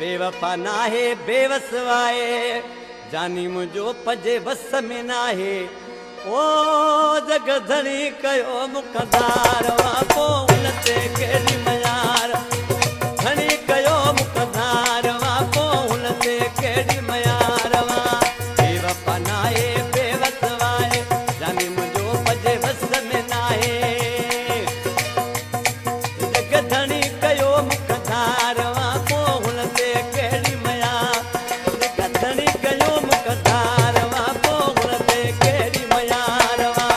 बेवफा नाहे बेवसवाए जानी मुझो पजे बस में नाहे ओ जगधणी कयो मुकदार वाको उनते केड़ी मयार धणी कयो मुकदार वाको उनते केड़ी मयार वा बेवफा नाहे बेवसवाए जानी मुझो पजे बस में नाहे जगधणी कयो मुकदार वाको उनते केड़ी मयार जगधणी कयो मुकदार वाको उनते केड़ी मयार वा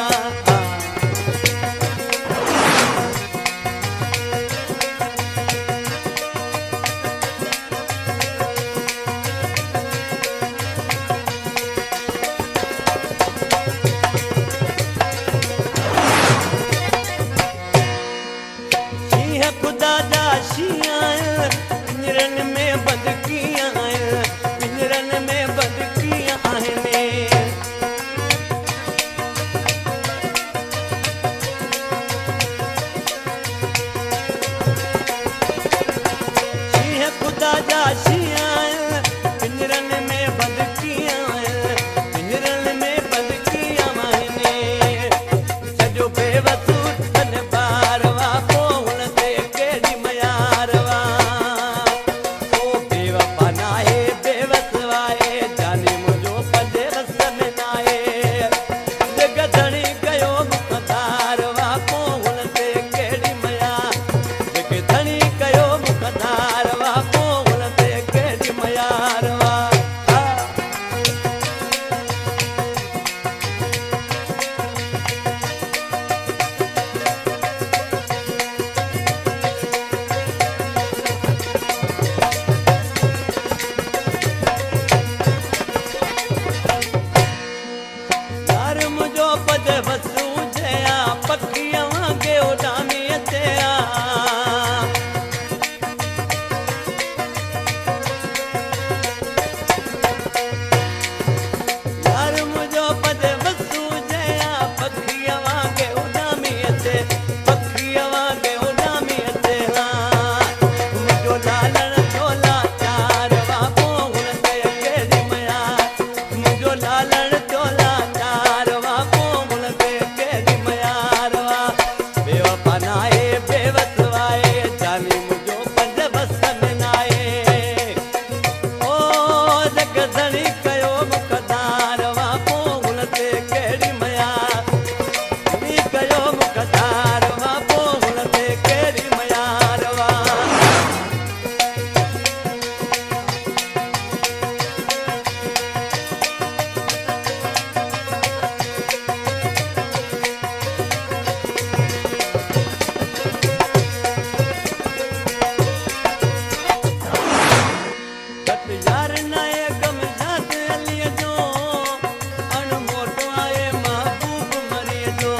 शींह खुदा जा शींह पिंजरन में बंदकियां पिंजरन में बंदकियां आहिनि शींह खुदा जा शींह पिंजरन में बंदकियां पिंजरन में बंदकियां आहिनि सॼो बेवसूर तन बार वाको हुनते केड़ी मयार वा ओ बेवफा नाहे बेवसवाए जानी मुझो पजे बस में नाहे जगधणी कयो मुकदार वाको हुनते केड़ी मयार जगधणी कयो मुकदार वाको हुनते केड़ी मयार वा यार मुझो पद बसू जया पखियां वांगे उडामी अचया यार मुझो पद बसू जया पखियां वांगे उडामी अचे पखियां वांगे उडामी अचे मुझो लालण चोला चार वाको हुनते केड़ी मयार मुझो लालण चोला चार वाको हुनते केड़ी मयार वा बेवफा नाहे बेवसवाए जानी मुझो पंज बस में नाहे ओ जगधणी कयो मुकदार वाको हुनते केड़ी मयार नी कयो मुकदार वाको हुनते केड़ी मयार वा कत यार नाए गम जात अलीअ जो अणमोटो आए महबूब मरीअ जो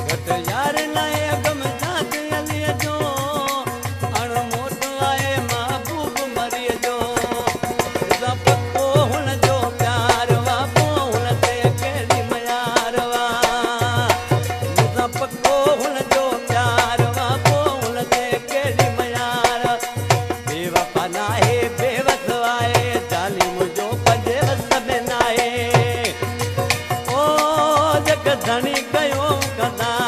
कत यार नाए गम जात अलीअ जो अणमोटो आए महबूब मरीअ जो तुसां पको हुनजो प्यार वाको हुनते केड़ी मयार वा तुसां पको हुनजो प्यार वाको हुनते केड़ी मयार बेवफा नाहे बेवसवाए जानी मुझो पंजे बस में नाहे ओ जगधणी कयो मुकदार